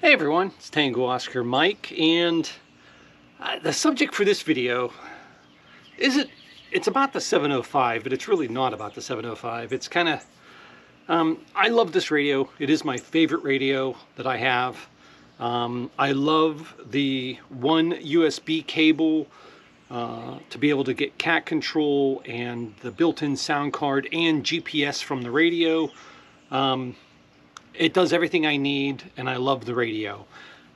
Hey everyone, it's Tango Oscar Mike, and the subject for this video it's about the 705, but it's really not about the 705. It's kind of, I love this radio. It is my favorite radio that I have. I love the one USB cable to be able to get cat control and the built-in sound card and GPS from the radio. It does everything I need, and I love the radio.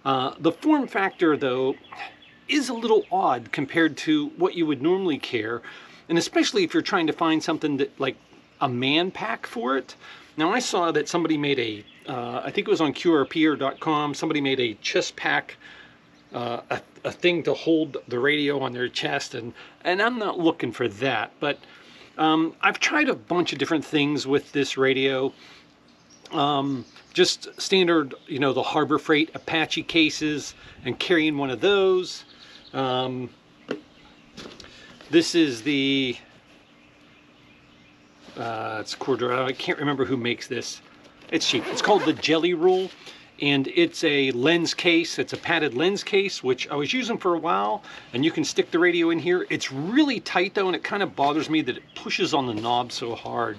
The form factor, though, is a little odd compared to what you would normally care, and especially if you're trying to find something that, like a man pack for it. Now, I saw that somebody made a, I think it was on QRPer.com, somebody made a chest pack, a thing to hold the radio on their chest, and I'm not looking for that, but I've tried a bunch of different things with this radio. Just standard, you know, the Harbor Freight Apache cases, and carrying one of those. This is the, it's Cordura. I can't remember who makes this. It's cheap. It's called the Jelly Roll, and it's a lens case. It's a padded lens case, which I was using for a while, and you can stick the radio in here. It's really tight though, and it kind of bothers me that it pushes on the knob so hard.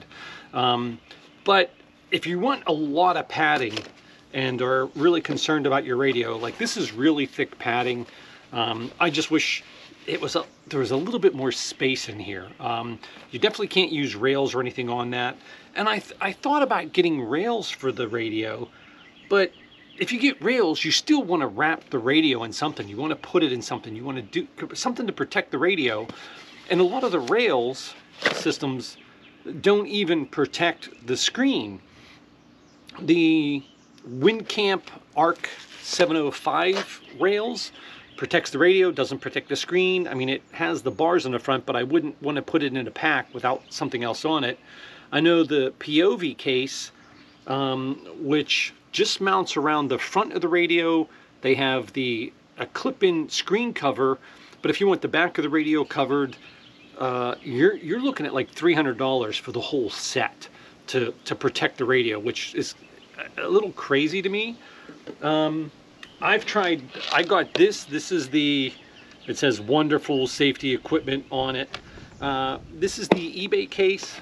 But if you want a lot of padding and are really concerned about your radio, like this is really thick padding. I just wish it was there was a little bit more space in here. You definitely can't use rails or anything on that. And I thought about getting rails for the radio, but if you get rails, you still want to wrap the radio in something. You want to put it in something. You want to do something to protect the radio. And a lot of the rails systems don't even protect the screen. The WinCamp ARC 705 rails protects the radio, doesn't protect the screen. I mean, it has the bars in the front, but I wouldn't want to put it in a pack without something else on it. I know the POV case, which just mounts around the front of the radio. They have a clip-in screen cover, but if you want the back of the radio covered, you're looking at like $300 for the whole set to protect the radio, which is a little crazy to me. I've tried, I got this is the, it says wonderful safety equipment on it. This is the eBay case.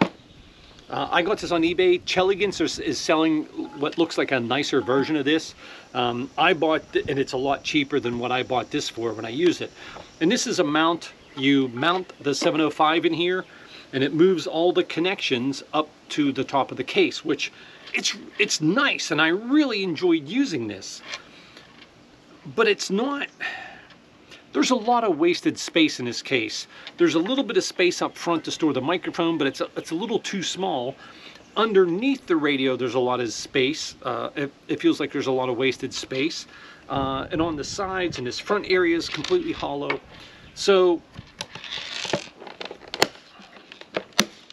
I got this on eBay. Cheligans is selling what looks like a nicer version of this. I bought, and it's a lot cheaper than what I bought this for when I use it. And this is a mount. You mount the 705 in here, and it moves all the connections up to the top of the case, which it's nice, and I really enjoyed using this. But it's not, there's a lot of wasted space in this case. There's a little bit of space up front to store the microphone, but it's a little too small. Underneath the radio, there's a lot of space. It feels like there's a lot of wasted space. And on the sides, and this front area is completely hollow. So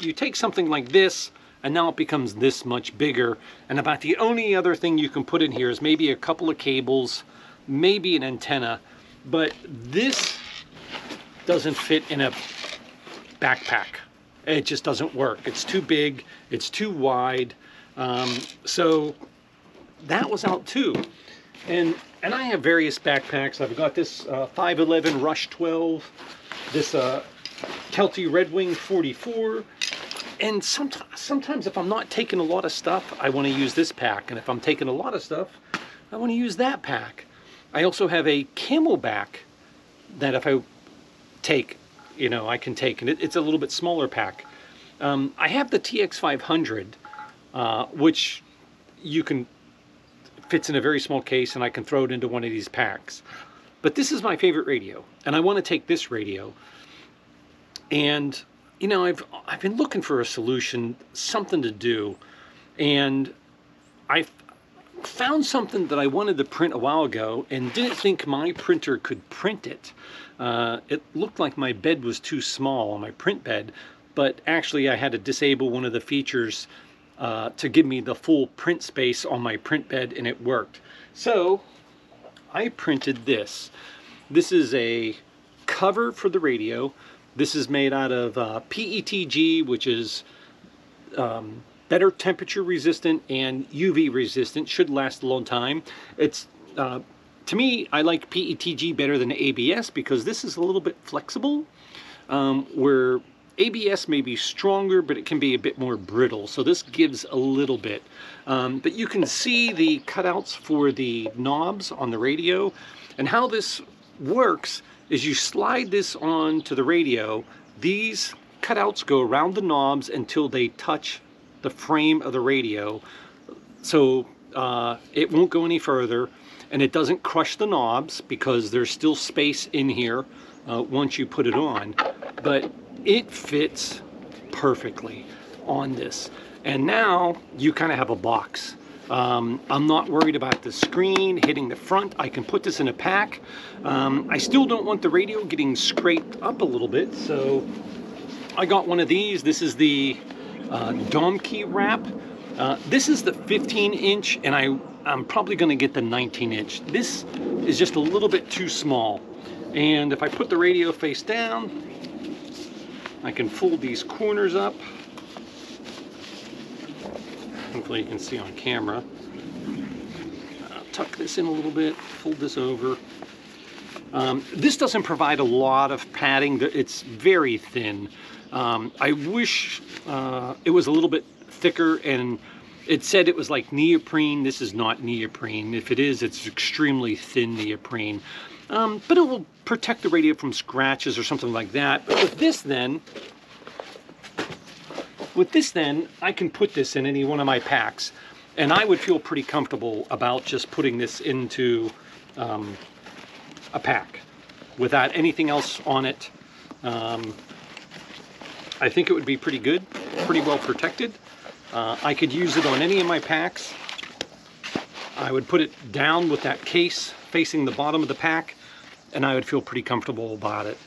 you take something like this, and now it becomes this much bigger, and about the only other thing you can put in here is maybe a couple of cables, maybe an antenna, but this doesn't fit in a backpack. It just doesn't work. It's too big, it's too wide, so that was out too. And I have various backpacks. I've got this 511 Rush 12, this Kelty Red Wing 44, and sometimes if I'm not taking a lot of stuff, I want to use this pack, and if I'm taking a lot of stuff, I want to use that pack. I also have a Camelback that if I take, you know, I can take, and it's a little bit smaller pack. I have the TX500, which fits in a very small case, and I can throw it into one of these packs. But this is my favorite radio, and I want to take this radio. And you know, I've been looking for a solution, something to do, and I found something that I wanted to print a while ago and didn't think my printer could print it. It looked like my bed was too small on my print bed, but actually I had to disable one of the features to give me the full print space on my print bed, and it worked. So I printed this. This is a cover for the radio. This is made out of PETG, which is better temperature resistant and UV resistant, should last a long time. It's To me, I like PETG better than ABS because this is a little bit flexible, where ABS may be stronger, but it can be a bit more brittle. So this gives a little bit. But you can see the cutouts for the knobs on the radio. And how this works is you slide this onto the radio. These cutouts go around the knobs until they touch the frame of the radio. So it won't go any further. And it doesn't crush the knobs because there's still space in here once you put it on. But it fits perfectly on this. And now you kind of have a box. I'm not worried about the screen hitting the front. I can put this in a pack. I still don't want the radio getting scraped up a little bit, so I got one of these. This is the Domkey wrap. This is the 15-inch, and I'm probably going to get the 19-inch. This is just a little bit too small. And if I put the radio face down, I can fold these corners up. Hopefully you can see on camera. Tuck this in a little bit, fold this over. This doesn't provide a lot of padding. It's very thin. I wish it was a little bit thicker, and it said it was like neoprene. This is not neoprene. If it is, it's extremely thin neoprene. But it will protect the radio from scratches or something like that. But with this then, I can put this in any one of my packs, and I would feel pretty comfortable about just putting this into a pack without anything else on it. I think it would be pretty good, pretty well protected. I could use it on any of my packs. I would put it down with that case facing the bottom of the pack, and I would feel pretty comfortable about it.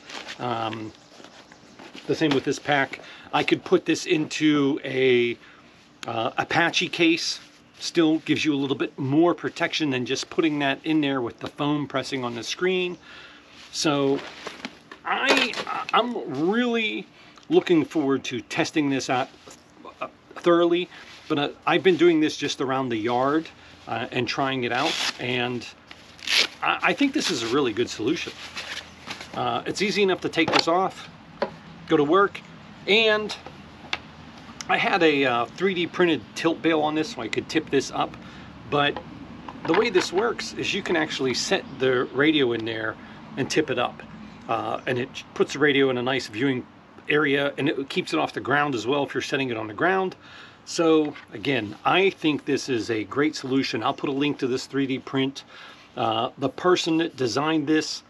The same with this pack. I could put this into a Apache case. Still gives you a little bit more protection than just putting that in there with the foam pressing on the screen. So I'm really looking forward to testing this out thoroughly. But I've been doing this just around the yard and trying it out, and I think this is a really good solution. It's easy enough to take this off, go to work, and I had a 3D printed tilt bail on this so I could tip this up. But the way this works is you can actually set the radio in there and tip it up. And it puts the radio in a nice viewing area, and it keeps it off the ground as well if you're setting it on the ground. So again, I think this is a great solution. I'll put a link to this 3D print. The person that designed this,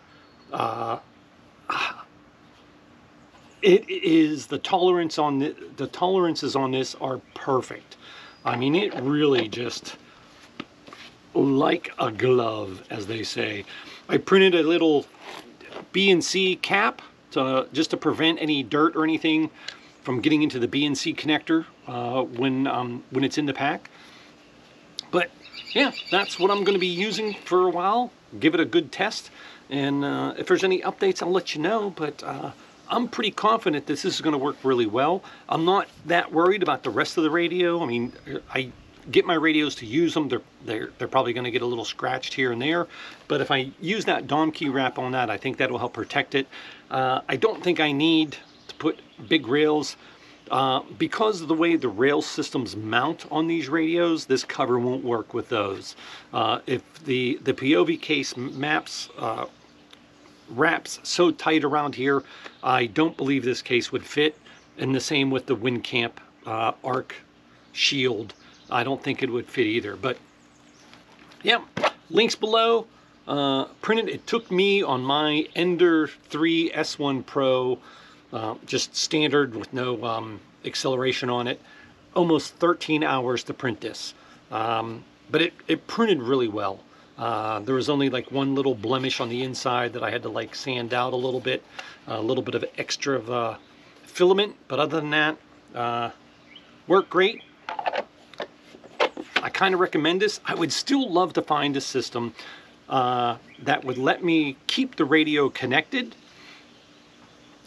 it is the tolerances on this are perfect. I mean, it really just like a glove, as they say. I printed a little BNC cap just to prevent any dirt or anything from getting into the BNC connector when it's in the pack. But yeah, that's what I'm going to be using for a while. Give it a good test, and if there's any updates, I'll let you know. But I'm pretty confident this is going to work really well. I'm not that worried about the rest of the radio. I mean, I get my radios to use them. They're probably going to get a little scratched here and there, but if I use that Domkey wrap on that, I think that will help protect it. I don't think I need to put big rails. Because of the way the rail systems mount on these radios, this cover won't work with those. If the POV case wraps so tight around here, I don't believe this case would fit. And the same with the WinCamp Arc Shield. I don't think it would fit either. But yeah, links below. Printed. It took me on my Ender 3 S1 Pro, just standard with no acceleration on it, almost 13 hours to print this. But it printed really well. There was only like one little blemish on the inside that I had to like sand out a little bit of extra filament, but other than that, worked great. I kind of recommend this. I would still love to find a system that would let me keep the radio connected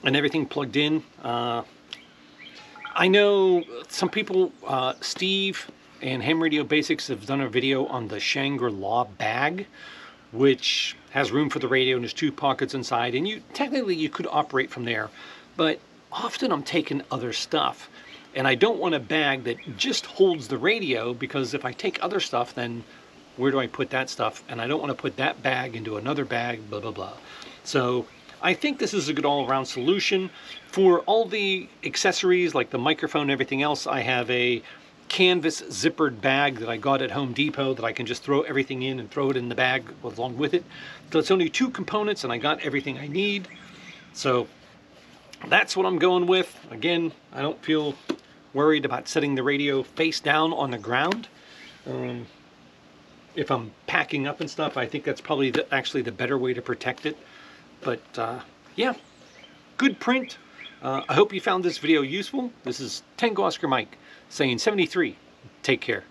and everything plugged in. I know some people, Steve and Ham Radio Basics have done a video on the Shangri-La bag, which has room for the radio and there's 2 pockets inside, and technically you could operate from there, but often I'm taking other stuff, and I don't want a bag that just holds the radio, because if I take other stuff, then where do I put that stuff? And I don't want to put that bag into another bag, blah blah blah. So I think this is a good all-around solution. For all the accessories like the microphone and everything else, I have a canvas zippered bag that I got at Home Depot that I can just throw everything in and throw it in the bag along with it. So it's only 2 components and I got everything I need. So that's what I'm going with. Again, I don't feel worried about setting the radio face down on the ground. If I'm packing up and stuff, I think that's probably actually the better way to protect it. But yeah, good print. I hope you found this video useful. This is Tango Oscar Mike saying 73. Take care.